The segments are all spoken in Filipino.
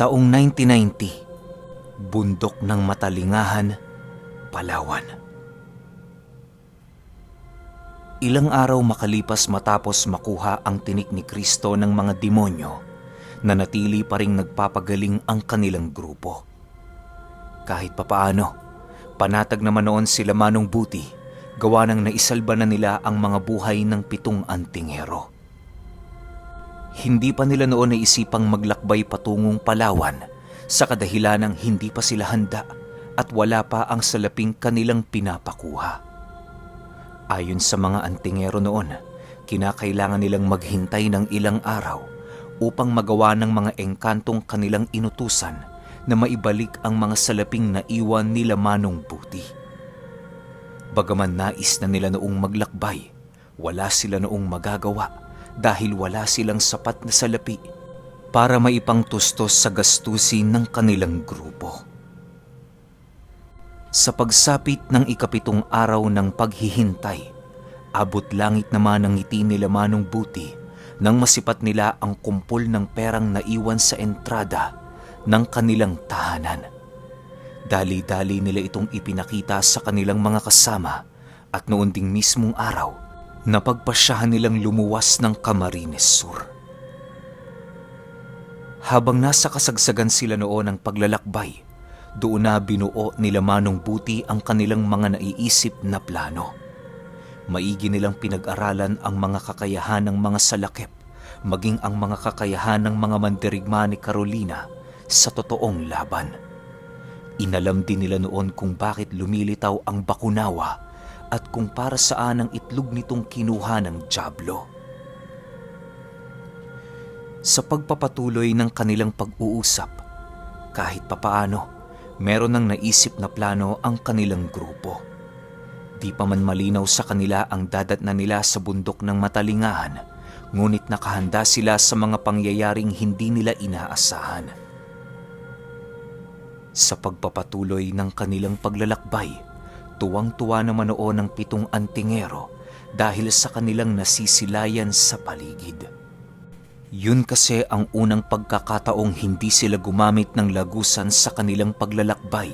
Taong 1990, bundok ng Matalingahan, Palawan. Ilang araw makalipas matapos makuha ang tinik ni Kristo ng mga demonyo, nanatili pa ring nagpapagaling ang kanilang grupo. Kahit papaano, panatag naman noon sila Manong Buti, gawa ng naisalba na nila ang mga buhay ng 7 antingero. Hindi pa nila noon naisipang maglakbay patungong Palawan sa kadahilanang hindi pa sila handa at wala pa ang salaping kanilang pinapakuha. Ayon sa mga antingero noon, kinakailangan nilang maghintay ng ilang araw upang magawa ng mga engkantong kanilang inutusan na maibalik ang mga salaping na iwan nila Manong Buti. Bagaman nais na nila noong maglakbay, wala sila noong magagawa dahil wala silang sapat na salapi para maipangtustos sa gastusin ng kanilang grupo. Sa pagsapit ng ika-7 araw ng paghihintay, abot langit naman ang ngiti nila Manong Buti nang masipat nila ang kumpol ng perang naiwan sa entrada ng kanilang tahanan. Dali-dali nila itong ipinakita sa kanilang mga kasama at noon ding mismong araw, napagpasyahan nilang lumuwas ng Camarines Sur. Habang nasa kasagsagan sila noon ng paglalakbay, doon na binuo nila Manong Buti ang kanilang mga naiisip na plano. Maigi nilang pinag-aralan ang mga kakayahan ng mga salakip, maging ang mga kakayahan ng mga mandirigma ni Carolina sa totoong laban. Inalam din nila noon kung bakit lumilitaw ang Bakunawa at kung para saan ang itlog nitong kinuha ng dyablo. Sa pagpapatuloy ng kanilang pag-uusap, kahit papaano, meron ng naisip na plano ang kanilang grupo. Di pa man malinaw sa kanila ang dadatnan nila sa bundok ng Matalingahan, ngunit nakahanda sila sa mga pangyayaring hindi nila inaasahan. Sa pagpapatuloy ng kanilang paglalakbay, tuwang-tuwa naman noon ang 7 antingero dahil sa kanilang nasisilayan sa paligid. Yun kasi ang unang pagkakataong hindi sila gumamit ng lagusan sa kanilang paglalakbay,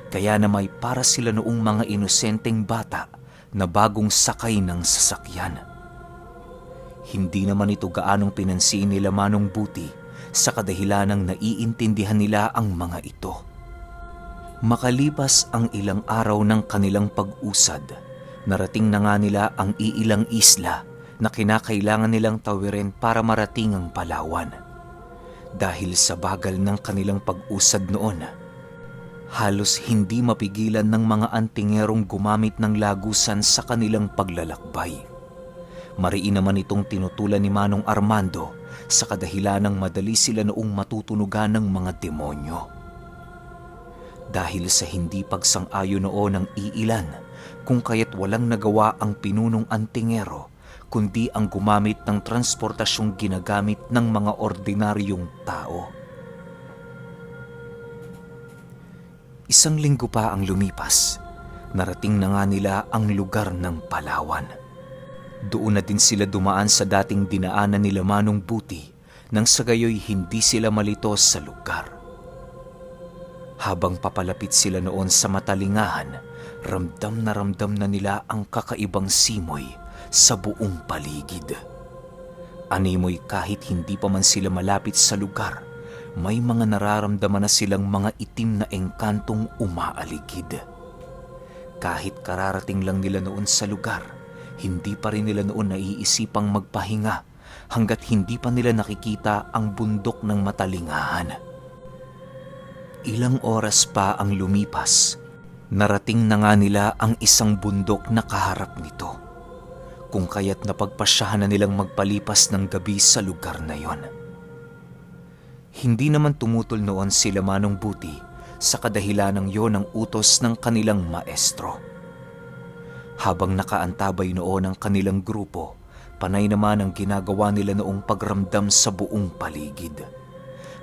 kaya na may para sila noong mga inosenteng bata na bagong sakay ng sasakyan. Hindi naman ito gaanong pinansin nila Manong Buti sa kadahilanang naiintindihan nila ang mga ito. Makalipas ang ilang araw ng kanilang pag-usad, narating na nga nila ang iilang isla na kinakailangan nilang tawirin para marating ang Palawan. Dahil sa bagal ng kanilang pag-usad noon, halos hindi mapigilan ng mga antingerong gumamit ng lagusan sa kanilang paglalakbay. Mariin naman itong tinutulan ni Manong Armando sa kadahilanang madali sila noong matutunugan ng mga demonyo. Dahil sa hindi pagsang-ayon noon ng iilan, kung kaya't walang nagawa ang pinunong antingero, kundi ang gumamit ng transportasyong ginagamit ng mga ordinaryong tao. Isang linggo pa ang lumipas, narating na nga nila ang lugar ng Palawan. Doon na din sila dumaan sa dating dinaanan nila Manong Buti, nang sa gayoy hindi sila malito sa lugar. Habang papalapit sila noon sa Matalingahan, ramdam na nila ang kakaibang simoy sa buong paligid. Animoy kahit hindi pa man sila malapit sa lugar, may mga nararamdaman na silang mga itim na engkantong umaaligid. Kahit kararating lang nila noon sa lugar, hindi pa rin nila noon naiisipang magpahinga hanggat hindi pa nila nakikita ang bundok ng Matalingahan. Ilang oras pa ang lumipas, narating na nga nila ang isang bundok na kaharap nito, kung kaya't napagpasyahan na nilang magpalipas ng gabi sa lugar na yon. Hindi naman tumutol noon sila Manong Buti sa kadahilanang yon ang utos ng kanilang maestro. Habang nakaantabay noon ang kanilang grupo, panay naman ang ginagawa nila noong pagramdam sa buong paligid.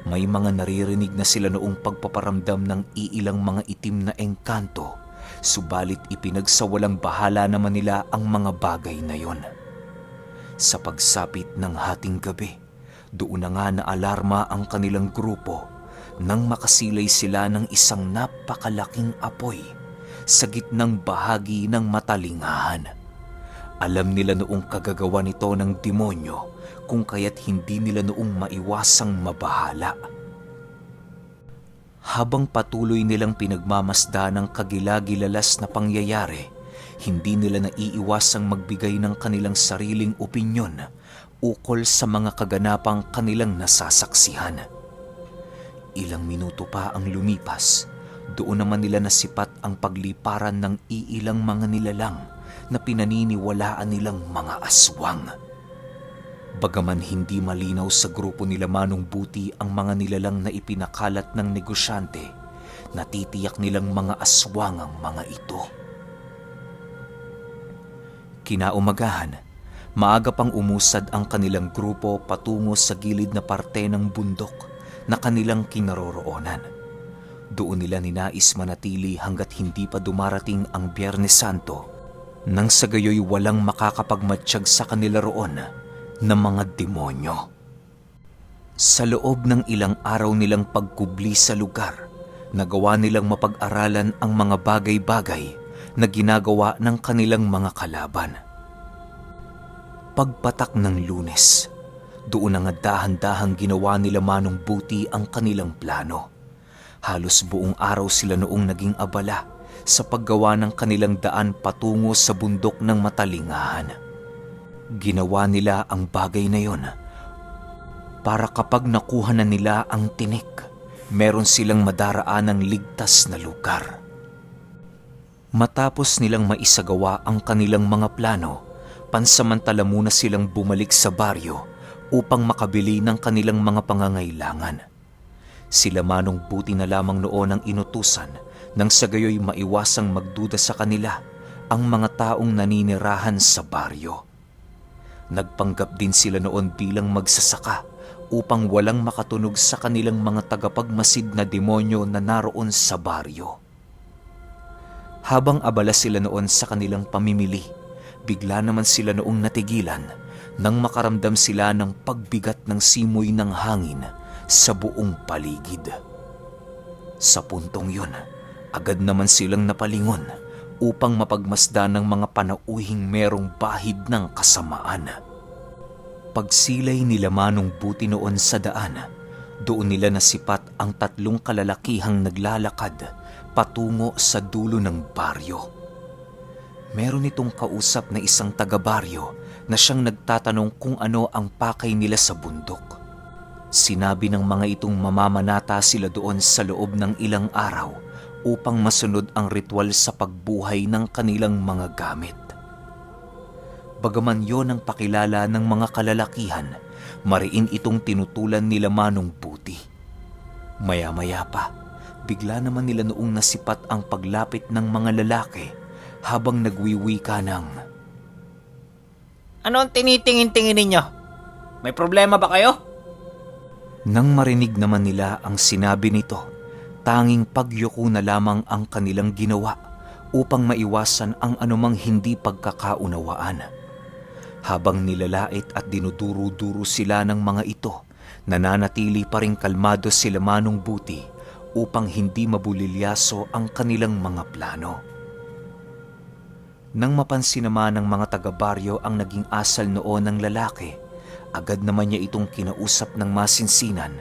May mga naririnig na sila noong pagpaparamdam ng iilang mga itim na engkanto, subalit ipinagsawalang bahala naman nila ang mga bagay na yon. Sa pagsapit ng hating gabi, doon na nga na alarma ang kanilang grupo nang makasilay sila ng isang napakalaking apoy sa gitnang bahagi ng matalingahan. Alam nila noong kagagawa nito ng demonyo, kung kaya't hindi nila noong maiwasang mabahala. Habang patuloy nilang pinagmamasdan ng kagilagilalas na pangyayari, hindi nila naiiwasang magbigay ng kanilang sariling opinyon ukol sa mga kaganapang kanilang nasasaksihan. Ilang minuto pa ang lumipas, doon naman nila nasipat ang pagliparan ng iilang mga nilalang na pinaniniwalaan nilang mga aswang. Bagaman hindi malinaw sa grupo nila Manong Buti ang mga nilalang na ipinakalat ng negosyante, natitiyak nilang mga aswang ang mga ito. Kinaumagahan, maaga pang umusad ang kanilang grupo patungo sa gilid na parte ng bundok na kanilang kinaroroonan. Doon nila ninais manatili hanggat hindi pa dumarating ang Biyernes Santo, nang sa gayoy walang makakapagmatsyag sa kanila roon na mga demonyo. Sa loob ng ilang araw nilang pagkubli sa lugar, nagawa nilang mapag-aralan ang mga bagay-bagay na ginagawa ng kanilang mga kalaban. Pagpatak ng Lunes, doon na nga dahan-dahang ginawa nila Manong Buti ang kanilang plano. Halos buong araw sila noong naging abala sa paggawa ng kanilang daan patungo sa bundok ng matalingahan. Ginawa nila ang bagay na yon para kapag nakuha na nila ang tinik, meron silang madaraan ng ligtas na lugar. Matapos nilang maisagawa ang kanilang mga plano, pansamantala muna silang bumalik sa baryo upang makabili ng kanilang mga pangangailangan. Sila Manong Buti na lamang noon ang inutusan nang sa gayoy maiwasang magduda sa kanila ang mga taong naninirahan sa baryo. Nagpanggap din sila noon bilang magsasaka upang walang makatunog sa kanilang mga tagapagmasid na demonyo na naroon sa baryo. Habang abala sila noon sa kanilang pamimili, bigla naman sila noong natigilan nang makaramdam sila ng pagbigat ng simoy ng hangin sa buong paligid. Sa puntong yun, agad naman silang napalingon upang mapagmasdan ng mga panauhing merong bahid ng kasamaan. Pagsilay nila Manong Buti noon sa daan, doon nila nasipat ang 3 kalalakihang naglalakad patungo sa dulo ng baryo. Meron itong kausap na isang taga-baryo na siyang nagtatanong kung ano ang pakay nila sa bundok. Sinabi ng mga itong mamamanata sila doon sa loob ng ilang araw upang masunod ang ritual sa pagbuhay ng kanilang mga gamit. Bagaman yon ang pakilala ng mga kalalakihan, mariin itong tinutulan nila Manong Buti. Maya-maya pa, bigla naman nila noong nasipat ang paglapit ng mga lalaki habang nagwiwika ng, "Ano ang tinitingin-tingin ninyo? May problema ba kayo?" Nang marinig naman nila ang sinabi nito, tanging pagyuko na lamang ang kanilang ginawa upang maiwasan ang anumang hindi pagkakaunawaan. Habang nilalait at dinuduro-duro sila ng mga ito, nananatili pa ring kalmado sila Manong Buti upang hindi mabulilyaso ang kanilang mga plano. Nang mapansin naman ng mga taga-baryo ang naging asal noon ng lalaki, agad naman niya itong kinausap ng masinsinan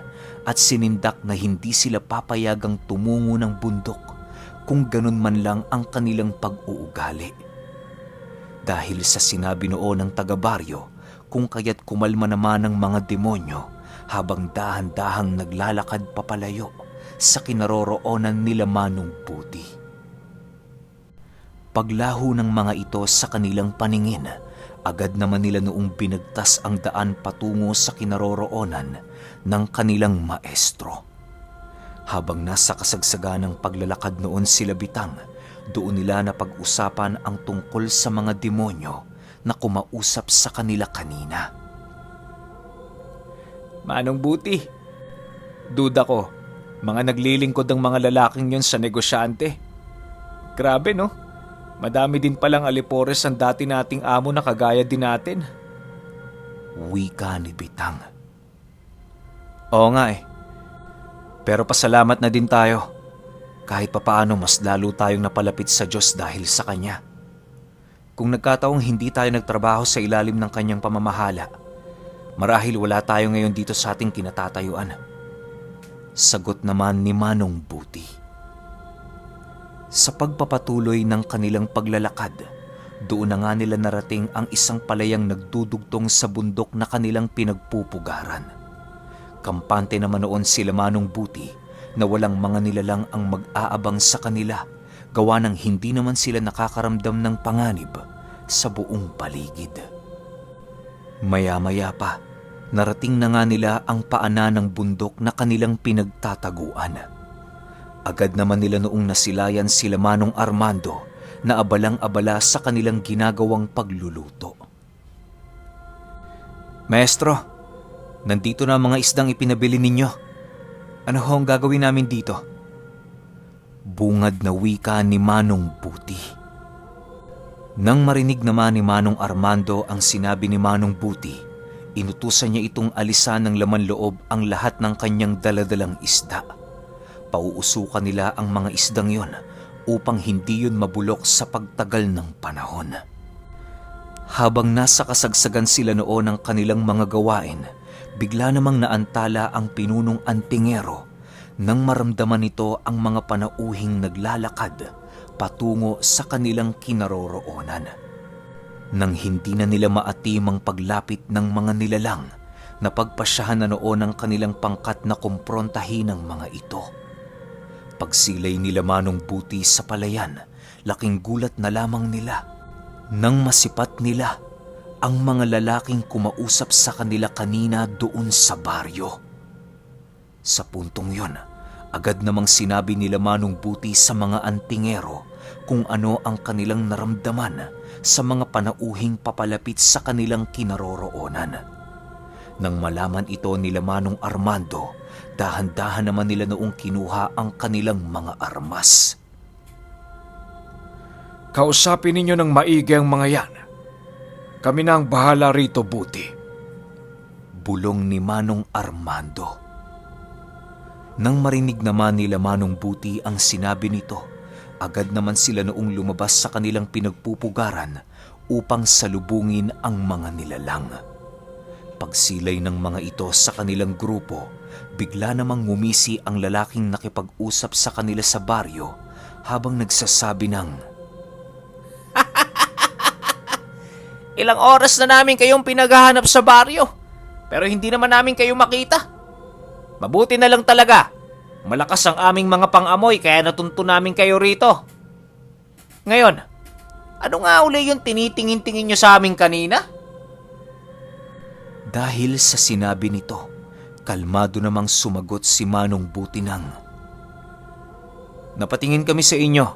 at sinindak na hindi sila papayagang tumungo ng bundok kung ganun man lang ang kanilang pag-uugali. Dahil sa sinabi noon ng taga-baryo, kung kaya't kumalma naman ng mga demonyo habang dahan-dahang naglalakad papalayo sa kinaroroonan nila Manong Buti. Paglaho ng mga ito sa kanilang paningin, agad naman nila noong binagtas ang daan patungo sa kinaroroonan ng kanilang maestro. Habang nasa kasagsagan ng paglalakad noon sila bitang, doon nila napag-usapan ang tungkol sa mga demonyo na kumausap sa kanila kanina. "Manong Buti, duda ko, mga naglilingkod ang mga lalaking yon sa negosyante. Grabe no, madami din palang alipores ang dati nating amo na kagaya din natin." Wika ni Bitang. "Oo nga eh. Pero pasalamat na din tayo. Kahit papaano mas lalo tayong napalapit sa Diyos dahil sa Kanya. Kung nagkataong hindi tayo nagtrabaho sa ilalim ng Kanyang pamamahala, marahil wala tayo ngayon dito sa ating kinatatayuan. Sagot naman ni Manong Buti. Sa pagpapatuloy ng kanilang paglalakad, doon na nga nila narating ang isang palayang nagdudugtong sa bundok na kanilang pinagpupugaran. Kampante naman noon sila Manong Buti na walang mga nilalang ang mag-aabang sa kanila, gawa ng hindi naman sila nakakaramdam ng panganib sa buong paligid. Maya-maya pa, narating na nga nila ang paanan ng bundok na kanilang pinagtataguan. Agad naman nila noong nasilayan sila Manong Armando na abalang-abala sa kanilang ginagawang pagluluto. Maestro, nandito na ang mga isdang ipinabili ninyo. Ano ho ang gagawin namin dito? Bungad na wika ni Manong Buti. Nang marinig naman ni Manong Armando ang sinabi ni Manong Buti, inutusan niya itong alisan ng laman loob ang lahat ng kanyang daladalang isda. Pauusukan nila ang mga isdang yon upang hindi yun mabulok sa pagtagal ng panahon. Habang nasa kasagsagan sila noon ng kanilang mga gawain, bigla namang naantala ang pinunong antingero nang maramdaman nito ang mga panauhing naglalakad patungo sa kanilang kinaroroonan. Nang hindi na nila maatim ang paglapit ng mga nilalang, napagpasyahan na noon ang kanilang pangkat na kumprontahin ang mga ito. Pagsilay nila Manong Buti sa palayan, laking gulat na lamang nila nang masipat nila ang mga lalaking kumausap sa kanila kanina doon sa baryo. Sa puntong yon, agad namang sinabi nila Manong Buti sa mga antingero kung ano ang kanilang naramdaman sa mga panauhing papalapit sa kanilang kinaroroonan. Nang malaman ito nila Manong Armando, dahan-dahan naman nila noong kinuha ang kanilang mga armas. Kausapin ninyo ng maigi ang mga yan. Kami na ang bahala rito, Buti. Bulong ni Manong Armando. Nang marinig naman nila Manong Buti ang sinabi nito, agad naman sila noong lumabas sa kanilang pinagpupugaran upang salubungin ang mga nilalang. Pagsilay ng mga ito sa kanilang grupo, bigla namang ngumisi ang lalaking nakipag-usap sa kanila sa baryo habang nagsasabi ng, Ilang oras na namin kayong pinaghahanap sa baryo, pero hindi naman namin kayo makita. Mabuti na lang talaga. Malakas ang aming mga pang-amoy kaya natunto namin kayo rito. Ngayon, ano nga uli yung tinitingin-tingin nyo sa amin kanina? Dahil sa sinabi nito, kalmado namang sumagot si Manong Buti ng, Napatingin kami sa inyo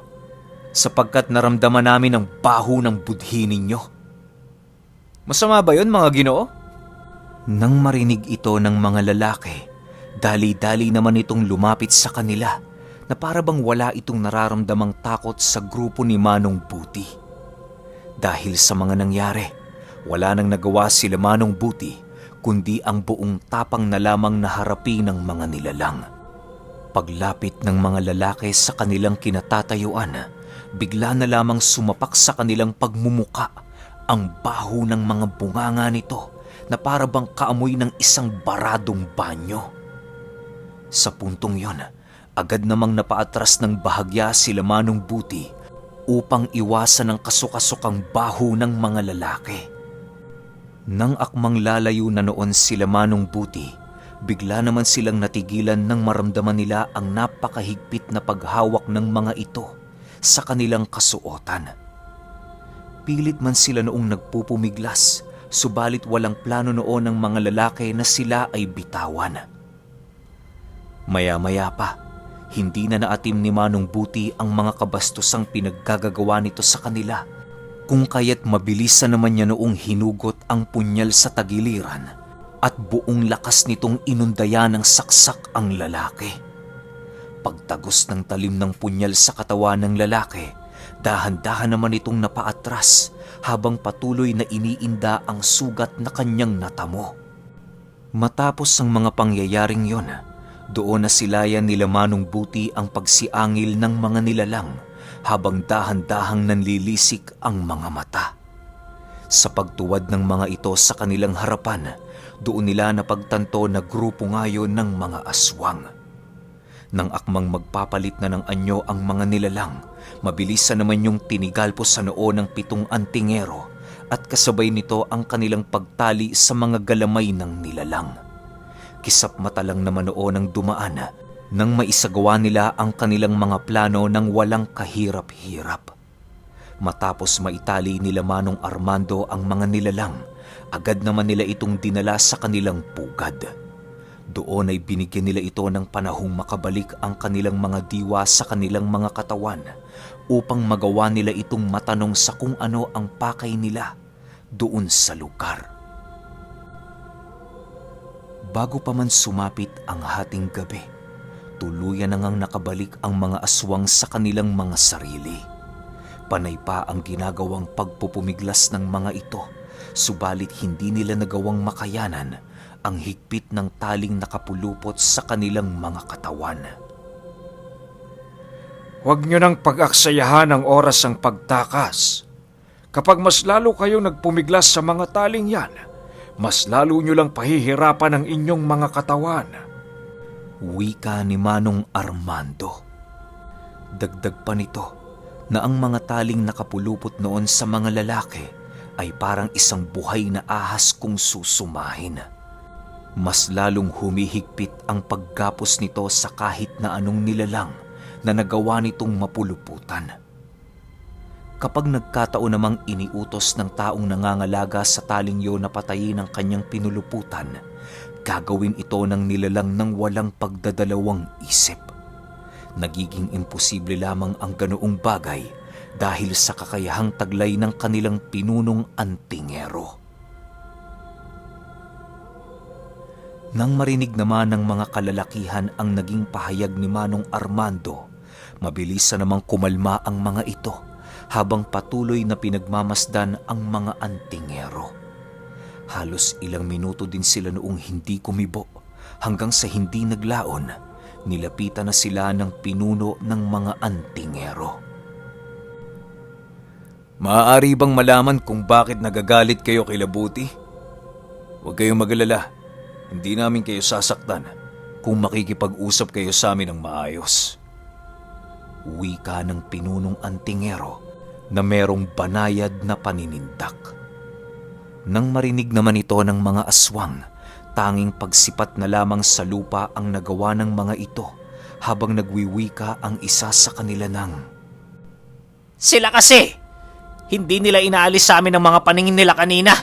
sapagkat naramdaman namin ang baho ng budhi ninyo. Masama ba yun, mga Ginoo? Nang marinig ito ng mga lalaki, dali-dali naman itong lumapit sa kanila na para bang wala itong nararamdamang takot sa grupo ni Manong Buti. Dahil sa mga nangyari, wala nang nagawa sila Manong Buti kundi ang buong tapang na lamang na harapin ng mga nilalang. Paglapit ng mga lalaki sa kanilang kinatatayuan, bigla na lamang sumapak sa kanilang pagmumuka ang baho ng mga bunganga nito na para bang kaamoy ng isang baradong banyo. Sa puntong yon, agad namang napaatras ng bahagya sila Manong Buti upang iwasan ang kasukasukang baho ng mga lalaki. Nang akmang lalayo na noon sila Manong Buti, bigla naman silang natigilan nang maramdaman nila ang napakahigpit na paghawak ng mga ito sa kanilang kasuotan. Pilit man sila noong nagpupumiglas, subalit walang plano noon ng mga lalaki na sila ay bitawan. Maya-maya pa, hindi na naatim ni Manong Buti ang mga kabastusang pinaggagawa nito sa kanila, kung kaya't mabilisan naman niya noong hinugot ang punyal sa tagiliran at buong lakas nitong inundaya ng saksak ang lalaki. Pagtagos ng talim ng punyal sa katawan ng lalaki, dahan-dahan naman itong napaatras habang patuloy na iniinda ang sugat na kanyang natamo. Matapos ang mga pangyayaring yon, Doon na silayan nila Manong Buti ang pagsiangil ng mga nilalang habang dahan-dahang nanlilisik ang mga mata. Sa pagtuwad ng mga ito sa kanilang harapan, doon nila napagtanto na grupo ngayon ng mga aswang. Nang akmang magpapalit na ng anyo ang mga nilalang, mabilisan naman yung tinigalpo sa noo ng 7 antingero at kasabay nito ang kanilang pagtali sa mga galamay ng nilalang. Kisap mata lang naman noon ang dumaan nang maisagawa nila ang kanilang mga plano ng walang kahirap-hirap. Matapos maitali nila Manong Armando ang mga nilalang, agad naman nila itong dinala sa kanilang pugad. Doon ay binigyan nila ito ng panahong makabalik ang kanilang mga diwa sa kanilang mga katawan upang magawa nila itong matanong sa kung ano ang pakay nila doon sa lugar. Bago pa man sumapit ang hating gabi, tuluyan na ngang nakabalik ang mga aswang sa kanilang mga sarili. Panay pa ang ginagawang pagpupumiglas ng mga ito, subalit hindi nila nagawang makayanan ang higpit ng taling nakapulupot sa kanilang mga katawan. Huwag nyo nang pag-aksayahan ang oras ng pagtakas. Kapag mas lalo kayong nagpumiglas sa mga taling yan, mas lalo nyo lang pahihirapan ang inyong mga katawan. Wika ni Manong Armando. Dagdag pa nito na ang mga taling nakapulupot noon sa mga lalaki ay parang isang buhay na ahas kung susumahin. Mas lalong humihigpit ang paggapos nito sa kahit na anong nilalang na nagawa nitong mapuluputan. Kapag nagkataon namang iniutos ng taong nangangalaga sa taling yun na patayin ang kanyang pinuluputan, gagawin ito ng nilalang ng walang pagdadalawang isip. Nagiging imposible lamang ang ganoong bagay dahil sa kakayahang taglay ng kanilang pinunong antingero. Nang marinig naman ng mga kalalakihan ang naging pahayag ni Manong Armando, mabilis na namang kumalma ang mga ito habang patuloy na pinagmamasdan ang mga antingero. Halos ilang minuto din sila noong hindi kumibo hanggang sa hindi naglaon, nilapitan na sila ng pinuno ng mga antingero. Maaari bang malaman kung bakit nagagalit kayo kay Labuti? Huwag kayong mag-alala. Hindi namin kayo sasaktan kung makikipag-usap kayo sa amin ng maayos. Wika ng pinunong antingero na merong banayad na paninindak. Nang marinig naman ito ng mga aswang, tanging pagsipat na lamang sa lupa ang nagawa ng mga ito habang nagwiwika ang isa sa kanila ng, Sila kasi! Hindi nila inaalis sa amin ang mga paningin nila kanina.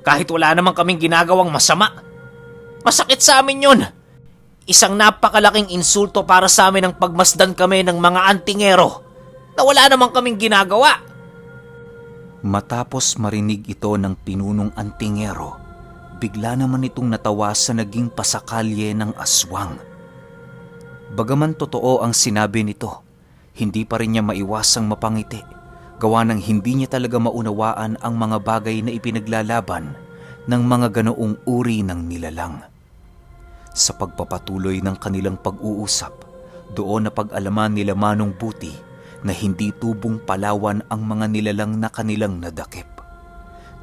Kahit wala namang kaming ginagawang masama. Masakit sa amin yun. Isang napakalaking insulto para sa amin ang pagmasdan kami ng mga antingero na wala namang kaming ginagawa. Matapos marinig ito ng pinunong antingero, bigla naman itong natawa sa naging pasakalye ng aswang. Bagaman totoo ang sinabi nito, hindi pa rin niya maiwasang mapangiti, gawa ng hindi niya talaga maunawaan ang mga bagay na ipinaglalaban ng mga ganoong uri ng nilalang. Sa pagpapatuloy ng kanilang pag-uusap, doon na pag-alaman nila Manong Buti na hindi tubong palawan ang mga nilalang na kanilang nadakip.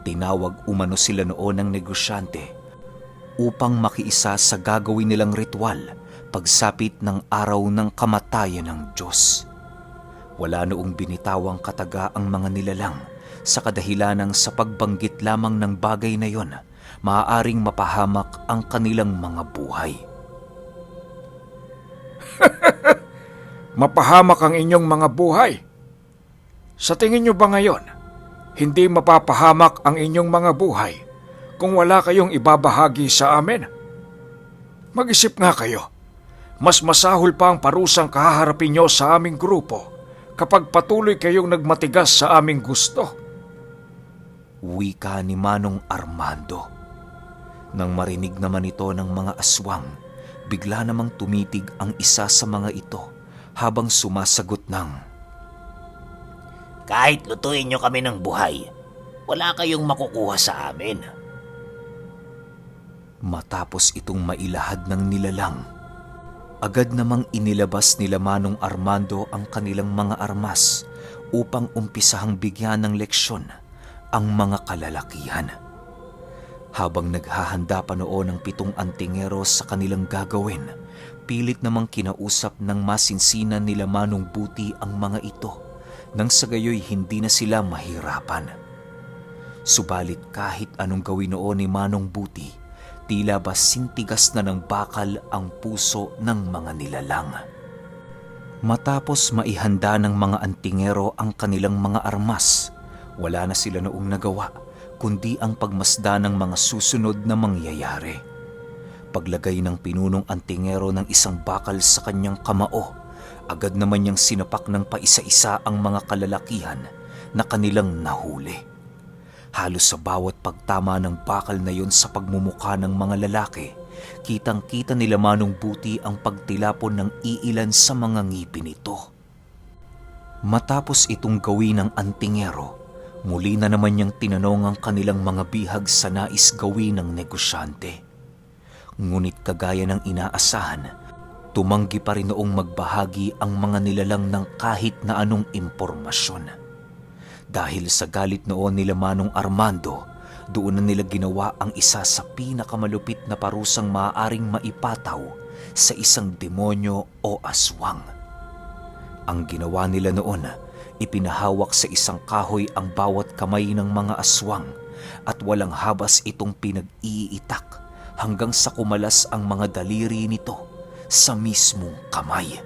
Tinawag umano sila noon ng negosyante upang makiisa sa gagawin nilang ritual pagsapit ng araw ng kamatayan ng Diyos. Wala noong binitawang kataga ang mga nilalang sa kadahilanang sa pagbanggit lamang ng bagay na yon, maaaring mapahamak ang kanilang mga buhay. Mapahamak ang inyong mga buhay. Sa tingin nyo ba ngayon, hindi mapapahamak ang inyong mga buhay kung wala kayong ibabahagi sa amin? Mag-isip nga kayo. Mas masahol pa ang parusang kahaharapin nyo sa aming grupo kapag patuloy kayong nagmatigas sa aming gusto. Wika ni Manong Armando. Nang marinig naman ito ng mga aswang, bigla namang tumitig ang isa sa mga ito habang sumasagot ng, Kahit lutuin nyo kami ng buhay, wala kayong makukuha sa amin. Matapos itong mailahad ng nilalang, Agad namang inilabas nila Manong Armando ang kanilang mga armas upang umpisahang bigyan ng leksyon ang mga kalalakihan. Habang naghahanda pa noon ang 7 antingero sa kanilang gagawin, pilit namang kinausap ng masinsinan nila Manong Buti ang mga ito nang sa gayoy hindi na sila mahirapan. Subalit kahit anong gawin noon ni Manong Buti, tila ba sintigas na ng bakal ang puso ng mga nilalang. Matapos maihanda ng mga antingero ang kanilang mga armas, wala na sila noong nagawa kundi ang pagmasda ng mga susunod na mangyayari. Paglagay ng pinunong antingero ng isang bakal sa kanyang kamao, agad naman niyang sinapak ng paisa-isa ang mga kalalakihan na kanilang nahuli. Halos sa bawat pagtama ng bakal na yon sa pagmumukha ng mga lalaki, kitang-kita nila Manong Buti ang pagtilapon ng iilan sa mga ngipin nito. Matapos itong gawin ng antingero, muli na naman niyang tinanong ang kanilang mga bihag sa nais gawin ng negosyante. Ngunit kagaya ng inaasahan, tumanggi pa rin noong magbahagi ang mga nilalang ng kahit na anong impormasyon. Dahil sa galit noon nila Manong Armando, doon na nila ginawa ang isa sa pinakamalupit na parusang maaaring maipataw sa isang demonyo o aswang. Ang ginawa nila noon, ipinahawak sa isang kahoy ang bawat kamay ng mga aswang at walang habas itong pinag-iitak hanggang sa kumalas ang mga daliri nito sa mismong kamay.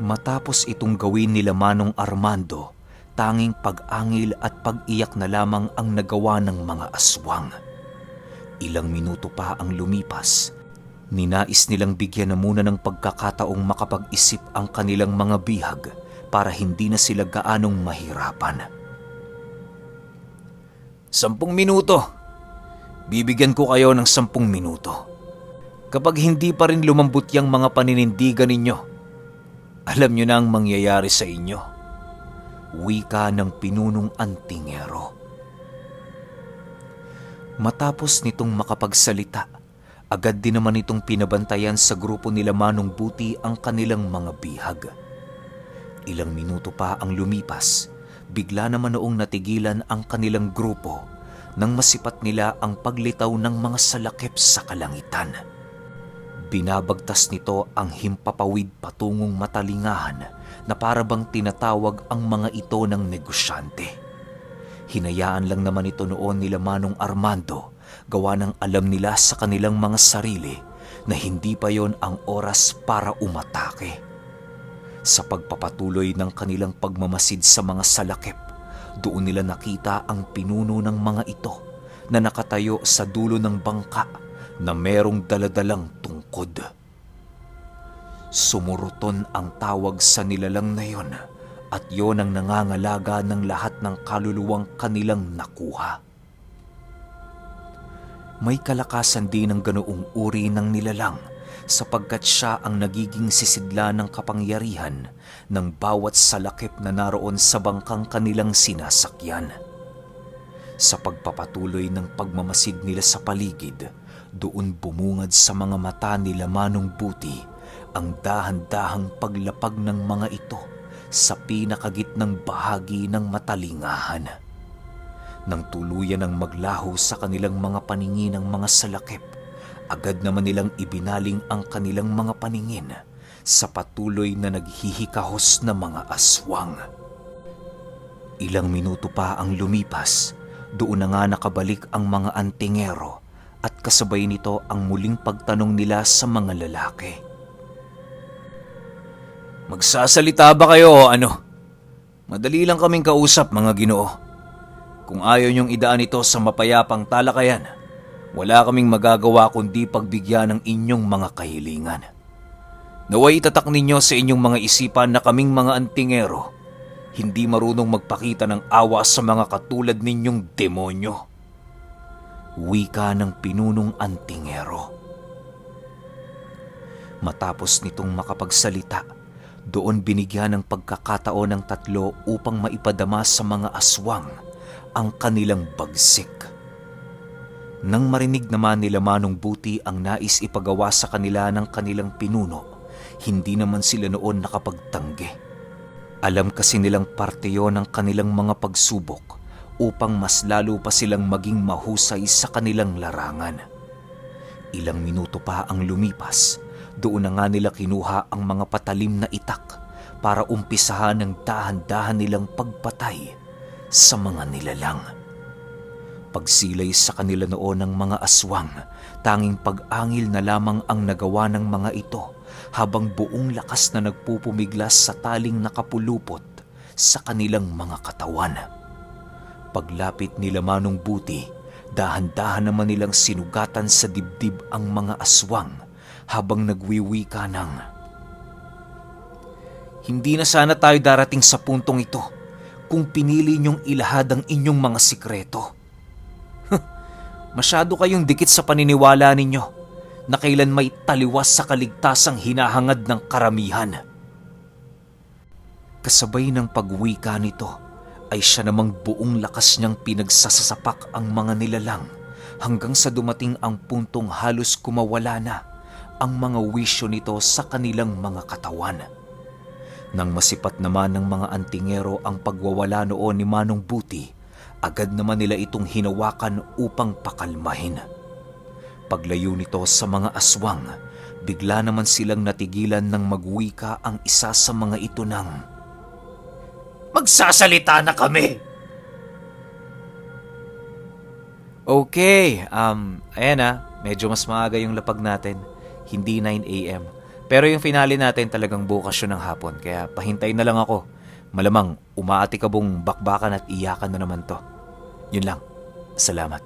Matapos itong gawin nila Manong Armando, tanging pag-angil at pag-iyak na lamang ang nagawa ng mga aswang. Ilang minuto pa ang lumipas, ninais nilang bigyan na muna ng pagkakataong makapag-isip ang kanilang mga bihag para hindi na sila gaanong mahirapan. 10 minuto. Bibigyan ko kayo ng 10 minuto. Kapag hindi pa rin lumambot yung mga paninindigan ninyo, alam nyo na ang mangyayari sa inyo. Wika ng pinunong antingero. Matapos nitong makapagsalita, agad din naman itong pinabantayan sa grupo nila Manong Buti ang kanilang mga bihag. Ilang minuto pa ang lumipas, bigla naman noong natigilan ang kanilang grupo nang masipat nila ang paglitaw ng mga salakip sa kalangitan. Binabagtas nito ang himpapawid patungong matalingahan na parabang tinatawag ang mga ito ng negosyante. Hinayaan lang naman ito noon nila Manong Armando, gawa ng alam nila sa kanilang mga sarili na hindi pa yon ang oras para umatake. Sa pagpapatuloy ng kanilang pagmamasid sa mga salakip, doon nila nakita ang pinuno ng mga ito na nakatayo sa dulo ng bangka na merong daladalang tungkod. Sumuruton ang tawag sa nilalang na yon at yon ang nangangalaga ng lahat ng kaluluwang kanilang nakuha. May kalakasan din ng ganoong uri ng nilalang sapagkat siya ang nagiging sisidla ng kapangyarihan ng bawat salakip na naroon sa bangkang kanilang sinasakyan. Sa pagpapatuloy ng pagmamasid nila sa paligid, doon bumungad sa mga mata nila Manong Buti ang dahan-dahang paglapag ng mga ito sa pinakagitnang bahagi ng matalingahan. Nang tuluyan ng maglaho sa kanilang mga paningin ng mga salakip, agad naman nilang ibinaling ang kanilang mga paningin sa patuloy na naghihikahos na mga aswang. Ilang minuto pa ang lumipas, doon na nga nakabalik ang mga antingero at kasabay nito ang muling pagtanong nila sa mga lalaki. Magsasalita ba kayo o ano? Madali lang kaming kausap, mga Ginoo. Kung ayaw niyong idaan ito sa mapayapang talakayan, wala kaming magagawa kundi pagbigyan ng inyong mga kahilingan. Naway itatak ninyo sa inyong mga isipan na kaming mga antingero, hindi marunong magpakita ng awa sa mga katulad ninyong demonyo. Wika ng pinunong antingero. Matapos nitong makapagsalita, doon binigyan ng pagkakataon ng 3 upang maipadama sa mga aswang ang kanilang bagsik. Nang marinig naman nila Manong Buti ang nais ipagawa sa kanila ng kanilang pinuno, hindi naman sila noon nakapagtanggi. Alam kasi nilang parte yon ng kanilang mga pagsubok upang mas lalo pa silang maging mahusay sa kanilang larangan. Ilang minuto pa ang lumipas, doon na nga nila kinuha ang mga patalim na itak para umpisahan ng dahan-dahan nilang pagpatay sa mga nilalang. Pagsilay sa kanila noon ng mga aswang, tanging pag-angil na lamang ang nagawa ng mga ito habang buong lakas na nagpupumiglas sa taling nakapulupot sa kanilang mga katawan. Paglapit nila Manong Buti, dahan-dahan naman nilang sinugatan sa dibdib ang mga aswang habang nagwiwika ng, "Hindi na sana tayo darating sa puntong ito kung pinili niyong ilahad ang inyong mga sikreto. Masyado kayong dikit sa paniniwala ninyo na kailan may taliwas sa kaligtasang hinahangad ng karamihan." Kasabay ng pagwika nito ay siya namang buong lakas niyang pinagsasasapak ang mga nilalang hanggang sa dumating ang puntong halos kumawala na ang mga wisyo nito sa kanilang mga katawan. Nang masipat naman ng mga antingero ang pagwawala noon ni Manong Buti, agad naman nila itong hinawakan upang pakalmahin. Paglayo nito sa mga aswang, bigla naman silang natigilan ng magwika ang isa sa mga ito ng, Magsasalita na kami! Okay, ayan medyo mas maaga yung lapag natin. Hindi 9 a.m. Pero yung finale natin talagang bukas yun ng hapon. Kaya pahintay na lang ako. Malamang umaatikabong bakbakan at iyakan na naman to. Yun lang. Salamat.